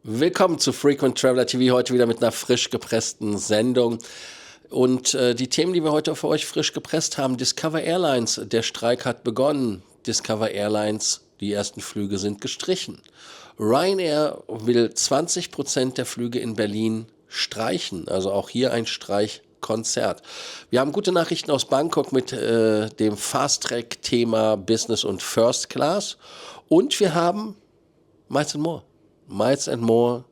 Willkommen zu Frequent Traveler TV, heute wieder mit einer frisch gepressten Sendung. Und die Themen, die wir heute für euch frisch gepresst haben: Discover Airlines, der Streik hat begonnen. Discover Airlines, die ersten Flüge sind gestrichen. Ryanair will 20% der Flüge in Berlin streichen, also auch hier ein Streichkonzert. Wir haben gute Nachrichten aus Bangkok mit dem Fast-Track-Thema Business und First Class. Und wir haben Miles and More. Miles and More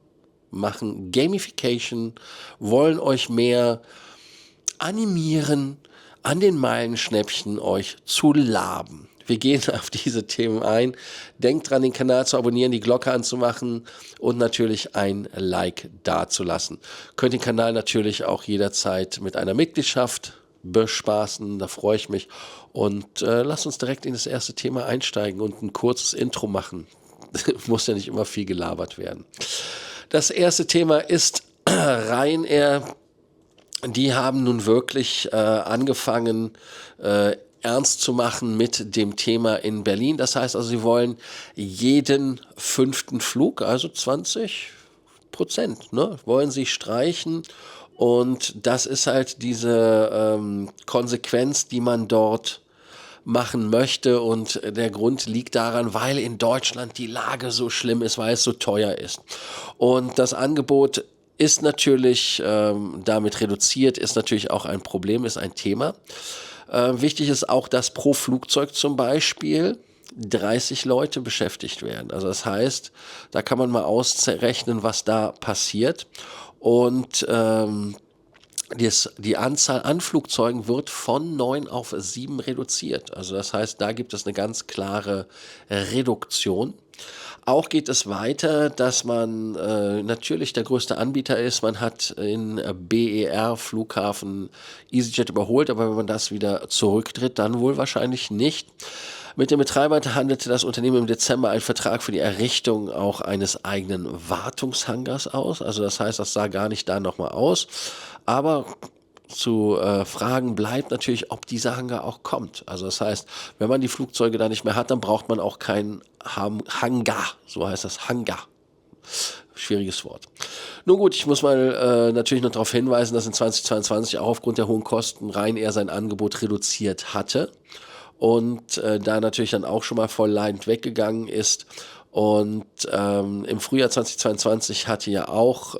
machen Gamification, wollen euch mehr animieren, an den Meilenschnäppchen euch zu laben. Wir gehen auf diese Themen ein. Denkt dran, den Kanal zu abonnieren, die Glocke anzumachen und natürlich ein Like dazulassen. Könnt den Kanal natürlich auch jederzeit mit einer Mitgliedschaft bespaßen, da freue ich mich. Und lasst uns direkt in das erste Thema einsteigen und ein kurzes Intro machen. Muss ja nicht immer viel gelabert werden. Das erste Thema ist Ryanair. Die haben nun wirklich angefangen, ernst zu machen mit dem Thema in Berlin. Das heißt also, sie wollen jeden 5. Flug, also 20%, wollen sie streichen. Und das ist halt diese Konsequenz, die man dort machen möchte, und der Grund liegt daran, weil in Deutschland die Lage so schlimm ist, weil es so teuer ist. Und das Angebot ist natürlich damit reduziert, ist natürlich auch ein Problem, ist ein Thema. Wichtig ist auch, dass pro Flugzeug zum Beispiel 30 Leute beschäftigt werden. Also das heißt, da kann man mal ausrechnen, was da passiert. Und die Anzahl an Flugzeugen wird von 9 auf 7 reduziert. Also das heißt, da gibt es eine ganz klare Reduktion. Auch geht es weiter, dass man natürlich der größte Anbieter ist. Man hat in BER Flughafen EasyJet überholt, aber wenn man das wieder zurücktritt, dann wohl wahrscheinlich nicht. Mit dem Betreiber handelte das Unternehmen im Dezember einen Vertrag für die Errichtung auch eines eigenen Wartungshangars aus. Also das heißt, das sah gar nicht da nochmal aus. Aber zu fragen bleibt natürlich, ob dieser Hangar auch kommt. Also das heißt, wenn man die Flugzeuge da nicht mehr hat, dann braucht man auch keinen Hangar. So heißt das, Hangar. Schwieriges Wort. Nun gut, ich muss mal natürlich noch darauf hinweisen, dass in 2022 auch aufgrund der hohen Kosten Ryanair sein Angebot reduziert hatte. Und da natürlich dann auch schon mal voll leidend weggegangen ist. Und im Frühjahr 2022 hatte ja auch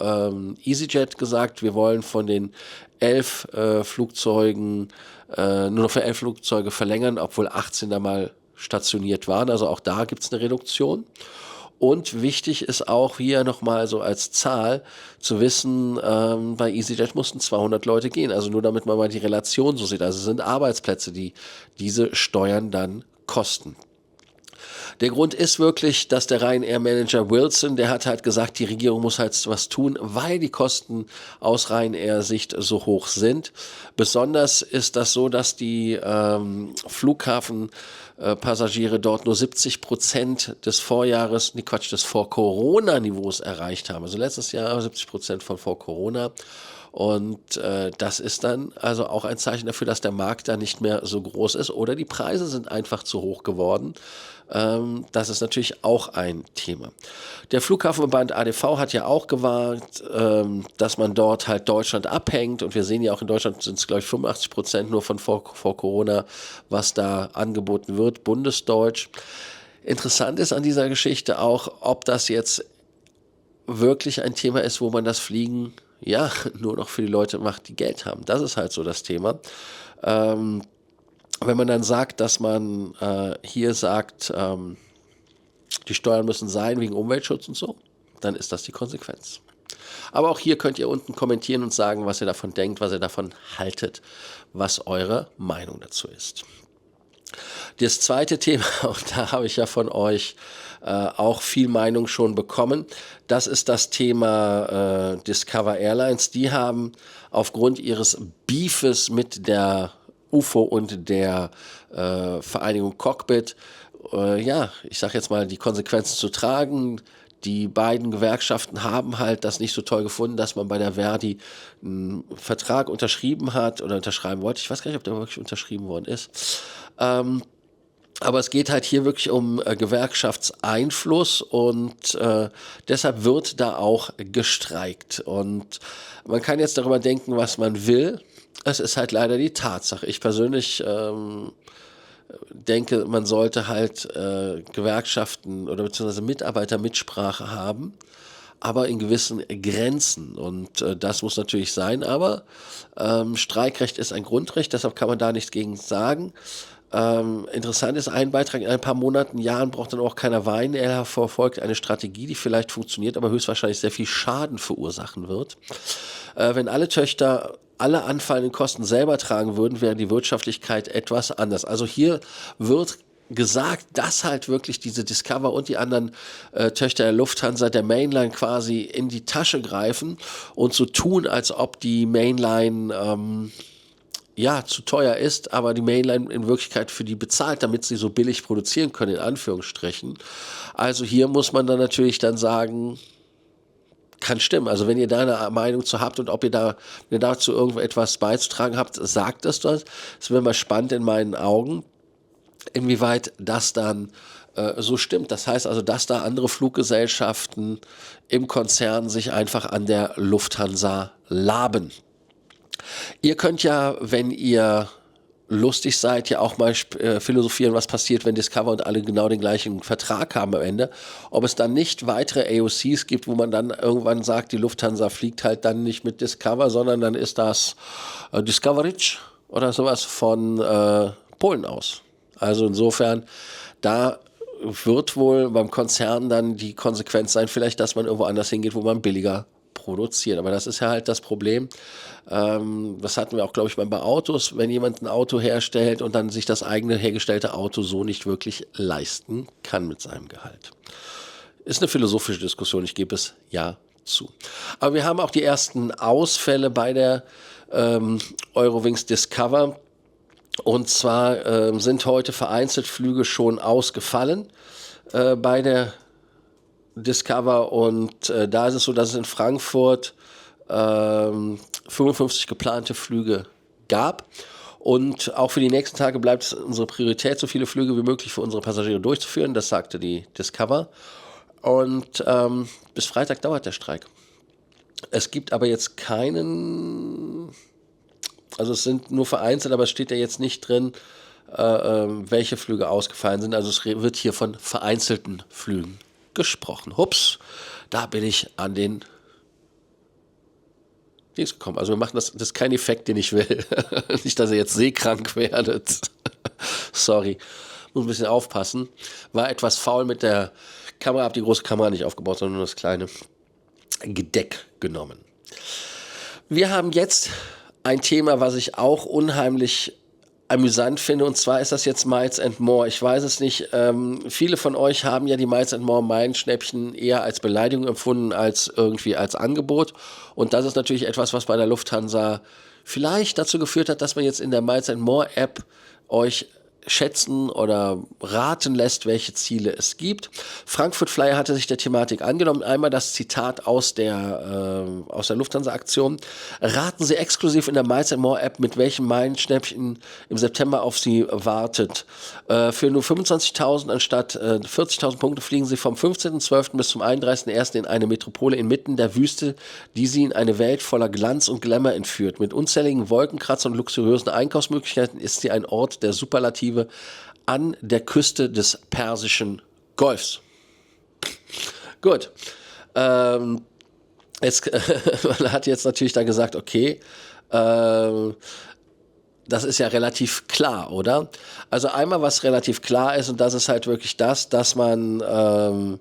EasyJet gesagt, wir wollen von den 11 Flugzeugen nur noch für 11 Flugzeuge verlängern, obwohl 18 da mal stationiert waren. Also auch da gibt es eine Reduktion. Und wichtig ist auch hier nochmal so als Zahl zu wissen, bei EasyJet mussten 200 Leute gehen. Also nur damit man mal die Relation so sieht. Also es sind Arbeitsplätze, die diese Steuern dann kosten. Der Grund ist wirklich, dass der Ryanair-Manager Wilson, der hat halt gesagt, die Regierung muss halt was tun, weil die Kosten aus Ryanair-Sicht so hoch sind. Besonders ist das so, dass die Flughafenpassagiere dort nur 70% des des Vor-Corona-Niveaus erreicht haben. Also letztes Jahr 70% von vor Corona. Und das ist dann also auch ein Zeichen dafür, dass der Markt da nicht mehr so groß ist oder die Preise sind einfach zu hoch geworden. Das ist natürlich auch ein Thema. Der Flughafenverband ADV hat ja auch gewarnt, dass man dort halt Deutschland abhängt. Und wir sehen ja auch, in Deutschland sind es, glaube ich, 85% nur von vor Corona, was da angeboten wird, bundesdeutsch. Interessant ist an dieser Geschichte auch, ob das jetzt wirklich ein Thema ist, wo man das Fliegen ja nur noch für die Leute macht, die Geld haben. Das ist halt so das Thema. Wenn man dann sagt, dass man hier sagt, die Steuern müssen sein wegen Umweltschutz und so, dann ist das die Konsequenz. Aber auch hier könnt ihr unten kommentieren und sagen, was ihr davon denkt, was ihr davon haltet, was eure Meinung dazu ist. Das zweite Thema, und da habe ich ja von euch auch viel Meinung schon bekommen, das ist das Thema Discover Airlines. Die haben aufgrund ihres Beefes mit der UFO und der Vereinigung Cockpit, ich sage jetzt mal, die Konsequenzen zu tragen. Die beiden Gewerkschaften haben halt das nicht so toll gefunden, dass man bei der Verdi einen Vertrag unterschrieben hat oder unterschreiben wollte. Ich weiß gar nicht, ob der wirklich unterschrieben worden ist. Aber es geht halt hier wirklich um Gewerkschaftseinfluss und deshalb wird da auch gestreikt. Und man kann jetzt darüber denken, was man will. Es ist halt leider die Tatsache. Ich persönlich denke, man sollte halt Gewerkschaften oder beziehungsweise Mitarbeitermitsprache haben, aber in gewissen Grenzen. Und das muss natürlich sein. Aber Streikrecht ist ein Grundrecht, deshalb kann man da nichts gegen sagen. Interessant ist ein Beitrag, in ein paar Monaten, Jahren braucht dann auch keiner weinen. Er verfolgt eine Strategie, die vielleicht funktioniert, aber höchstwahrscheinlich sehr viel Schaden verursachen wird. Wenn alle Töchter alle anfallenden Kosten selber tragen würden, wäre die Wirtschaftlichkeit etwas anders. Also hier wird gesagt, dass halt wirklich diese Discover und die anderen Töchter der Lufthansa der Mainline quasi in die Tasche greifen und so tun, als ob die Mainline zu teuer ist, aber die Mainline in Wirklichkeit für die bezahlt, damit sie so billig produzieren können, in Anführungsstrichen. Also hier muss man dann natürlich dann sagen, kann stimmen. Also wenn ihr da eine Meinung zu habt und ob wenn ihr dazu irgendetwas beizutragen habt, sagt es das. Es wäre mal spannend in meinen Augen, inwieweit das dann so stimmt. Das heißt also, dass da andere Fluggesellschaften im Konzern sich einfach an der Lufthansa laben. Ihr könnt ja, wenn ihr lustig seid, ja auch mal philosophieren, was passiert, wenn Discover und alle genau den gleichen Vertrag haben am Ende. Ob es dann nicht weitere AOCs gibt, wo man dann irgendwann sagt, die Lufthansa fliegt halt dann nicht mit Discover, sondern dann ist das Discoverage oder sowas von Polen aus. Also insofern, da wird wohl beim Konzern dann die Konsequenz sein, vielleicht, dass man irgendwo anders hingeht, wo man billiger produziert. Aber das ist ja halt das Problem. Das hatten wir auch, glaube ich, bei Autos, wenn jemand ein Auto herstellt und dann sich das eigene hergestellte Auto so nicht wirklich leisten kann mit seinem Gehalt. Ist eine philosophische Diskussion, ich gebe es ja zu. Aber wir haben auch die ersten Ausfälle bei der Eurowings Discover. Und zwar sind heute vereinzelt Flüge schon ausgefallen bei der Discover und da ist es so, dass es in Frankfurt 55 geplante Flüge gab und auch für die nächsten Tage bleibt es unsere Priorität, so viele Flüge wie möglich für unsere Passagiere durchzuführen, das sagte die Discover und bis Freitag dauert der Streik. Es gibt aber jetzt keinen, also es sind nur vereinzelt, aber es steht ja jetzt nicht drin, welche Flüge ausgefallen sind, also es wird hier von vereinzelten Flügen gesprochen. Hups, da bin ich an den Dings gekommen. Also wir machen das ist kein Effekt, den ich will. Nicht, dass ihr jetzt seekrank werdet. Sorry, muss ein bisschen aufpassen. War etwas faul mit der Kamera, habe die große Kamera nicht aufgebaut, sondern nur das kleine Gedeck genommen. Wir haben jetzt ein Thema, was ich auch unheimlich amüsant finde, und zwar ist das jetzt Miles & More. Ich weiß es nicht, viele von euch haben ja die Miles & More Meilenschnäppchen eher als Beleidigung empfunden als irgendwie als Angebot, und das ist natürlich etwas, was bei der Lufthansa vielleicht dazu geführt hat, dass man jetzt in der Miles & More App euch schätzen oder raten lässt, welche Ziele es gibt. Frankfurt Flyer hatte sich der Thematik angenommen. Einmal das Zitat aus der Lufthansa-Aktion. Raten Sie exklusiv in der Miles & More App, mit welchem Meilenschnäppchen im September auf Sie wartet. Für nur 25.000 anstatt 40.000 Punkte fliegen Sie vom 15.12. bis zum 31.01. in eine Metropole inmitten der Wüste, die Sie in eine Welt voller Glanz und Glamour entführt. Mit unzähligen Wolkenkratzern und luxuriösen Einkaufsmöglichkeiten ist sie ein Ort der Superlative an der Küste des Persischen Golfs. Gut. Man hat jetzt natürlich da gesagt, okay, das ist ja relativ klar, oder? Also einmal, was relativ klar ist, und das ist halt wirklich das, dass man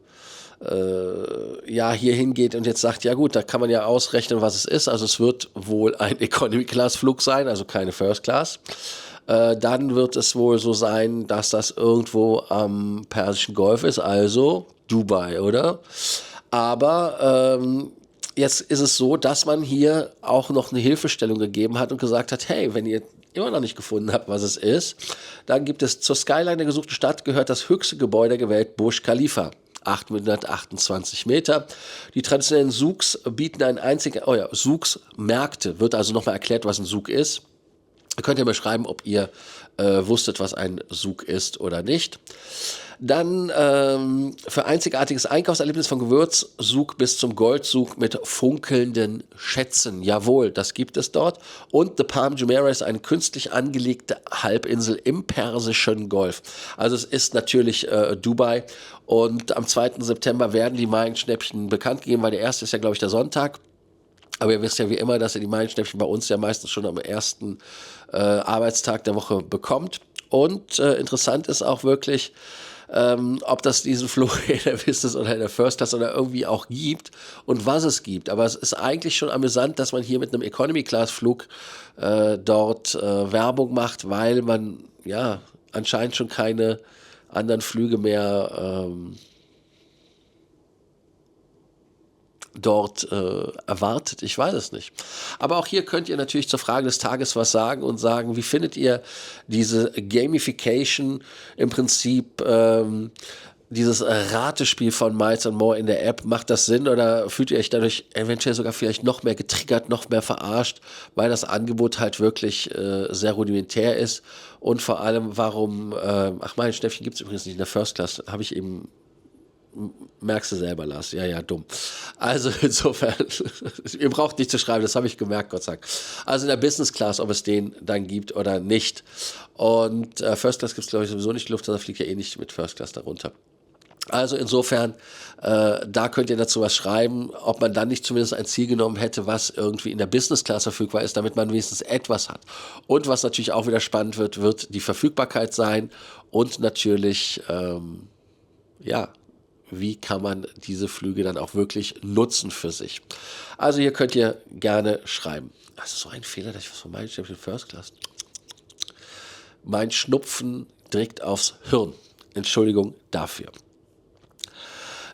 hier hingeht und jetzt sagt, ja gut, da kann man ja ausrechnen, was es ist. Also es wird wohl ein Economy-Class-Flug sein, also keine First Class. Dann wird es wohl so sein, dass das irgendwo am Persischen Golf ist, also Dubai, oder? Aber jetzt ist es so, dass man hier auch noch eine Hilfestellung gegeben hat und gesagt hat, hey, wenn ihr immer noch nicht gefunden habt, was es ist, dann gibt es zur Skyline der gesuchten Stadt gehört das höchste Gebäude der Welt, Burj Khalifa. 828 Meter. Die traditionellen Souks bieten einen einzigen, Souks Märkte, wird also nochmal erklärt, was ein Souk ist. Ihr könnt ja mal schreiben, ob ihr wusstet, was ein Sug ist oder nicht. Dann für einzigartiges Einkaufserlebnis von Gewürzsug bis zum Goldsug mit funkelnden Schätzen. Jawohl, das gibt es dort. Und The Palm Jumeirah ist eine künstlich angelegte Halbinsel im Persischen Golf. Also es ist natürlich Dubai. Und am 2. September werden die Maienschnäppchen bekannt gegeben, weil der erste ist ja, glaube ich, der Sonntag. Aber ihr wisst ja wie immer, dass ihr die Maienschnäppchen bei uns ja meistens schon am ersten Arbeitstag der Woche bekommt. Und interessant ist auch wirklich, ob das diesen Flug in der Business oder in der First Class oder irgendwie auch gibt und was es gibt. Aber es ist eigentlich schon amüsant, dass man hier mit einem Economy-Class-Flug dort Werbung macht, weil man ja anscheinend schon keine anderen Flüge mehr dort erwartet. Ich weiß es nicht. Aber auch hier könnt ihr natürlich zur Frage des Tages was sagen und sagen, wie findet ihr diese Gamification im Prinzip, dieses Ratespiel von Miles and More in der App, macht das Sinn oder fühlt ihr euch dadurch eventuell sogar vielleicht noch mehr getriggert, noch mehr verarscht, weil das Angebot halt wirklich sehr rudimentär ist und vor allem warum, Maienschnäppchen gibt es übrigens nicht in der First Class, habe ich eben. Merkst du selber, Lars. Ja, dumm. Also insofern, ihr braucht nicht zu schreiben, das habe ich gemerkt, Gott sei Dank. Also in der Business Class, ob es den dann gibt oder nicht. Und First Class gibt es, glaube ich, sowieso nicht. Lufthansa fliegt ja eh nicht mit First Class darunter. Also insofern, da könnt ihr dazu was schreiben, ob man dann nicht zumindest ein Ziel genommen hätte, was irgendwie in der Business Class verfügbar ist, damit man wenigstens etwas hat. Und was natürlich auch wieder spannend wird die Verfügbarkeit sein und natürlich, wie kann man diese Flüge dann auch wirklich nutzen für sich. Also hier könnt ihr gerne schreiben. Also so ein Fehler, dass ich was von meinen Schnäppchen First Class. Mein Schnupfen direkt aufs Hirn. Entschuldigung dafür.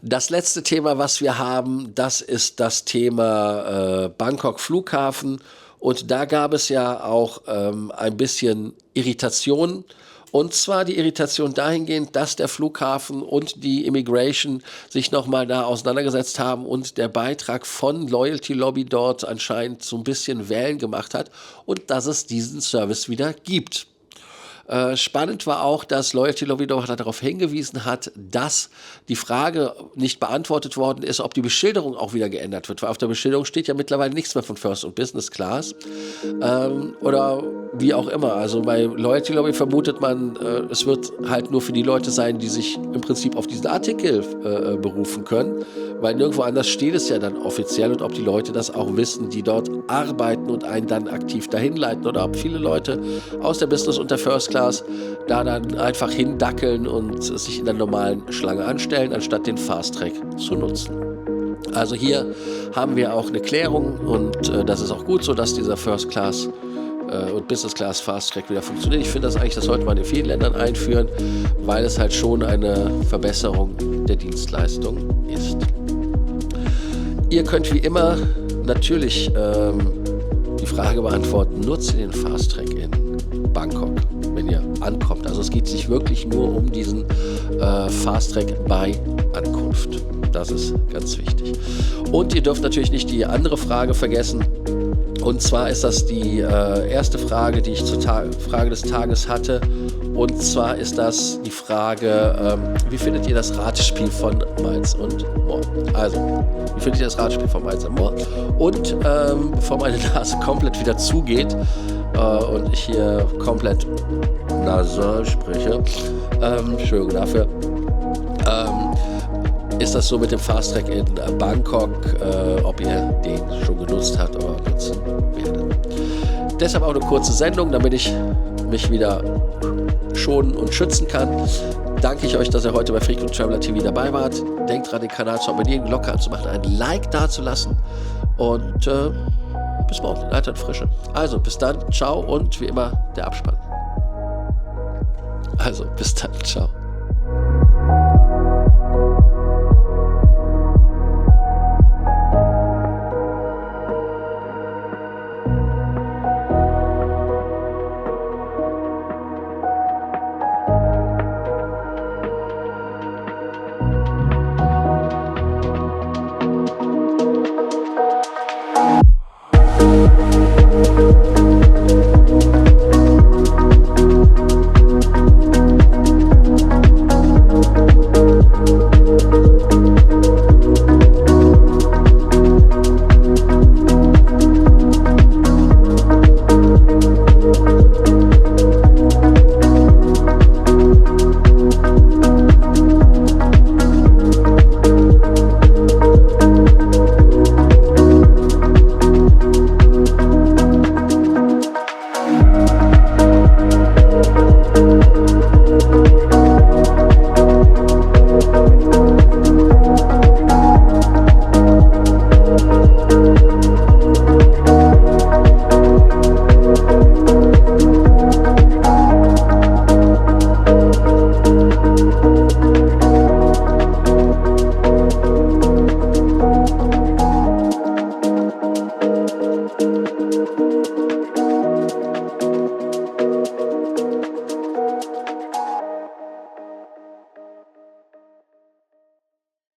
Das letzte Thema, was wir haben, das ist das Thema Bangkok Flughafen. Und da gab es ja auch ein bisschen Irritation. Und zwar die Irritation dahingehend, dass der Flughafen und die Immigration sich nochmal da auseinandergesetzt haben und der Beitrag von Loyalty Lobby dort anscheinend so ein bisschen Wellen gemacht hat und dass es diesen Service wieder gibt. Spannend war auch, dass Loyalty Lobby darauf hingewiesen hat, dass die Frage nicht beantwortet worden ist, ob die Beschilderung auch wieder geändert wird. Weil auf der Beschilderung steht ja mittlerweile nichts mehr von First und Business Class. Oder wie auch immer. Also bei Loyalty Lobby vermutet man, es wird halt nur für die Leute sein, die sich im Prinzip auf diesen Artikel berufen können. Weil nirgendwo anders steht es ja dann offiziell und ob die Leute das auch wissen, die dort arbeiten und einen dann aktiv dahin leiten oder ob viele Leute aus der Business und der First Class da dann einfach hindackeln und sich in der normalen Schlange anstellen, anstatt den Fast Track zu nutzen. Also hier haben wir auch eine Klärung und das ist auch gut so, dass dieser First Class und Business Class Fast Track wieder funktioniert. Ich finde das sollte man in vielen Ländern einführen, weil es halt schon eine Verbesserung der Dienstleistung ist. Ihr könnt wie immer natürlich die Frage beantworten, nutzt ihr den Fast Track in Bangkok, wenn ihr ankommt. Also es geht sich wirklich nur um diesen Fast Track bei Ankunft. Das ist ganz wichtig. Und ihr dürft natürlich nicht die andere Frage vergessen. Und zwar ist das die erste Frage, die ich zur Frage des Tages hatte. Und zwar ist das die Frage, wie findet ihr das Ratespiel von Miles and More? Also, wie findet ihr das Ratespiel von Miles and More? Und bevor meine Nase komplett wieder zugeht und ich hier komplett nasal spreche, Entschuldigung dafür, ist das so mit dem Fast Track in Bangkok, ob ihr den schon genutzt habt oder nutzen werdet. Deshalb auch eine kurze Sendung, damit ich mich wieder schonen und schützen kann. Danke ich euch, dass ihr heute bei Frequent Traveler TV dabei wart. Denkt dran, den Kanal zu abonnieren, die Glocke anzumachen, ein Like dazulassen und bis morgen in alter Frische. Also bis dann, ciao und wie immer der Abspann. Also bis dann, ciao.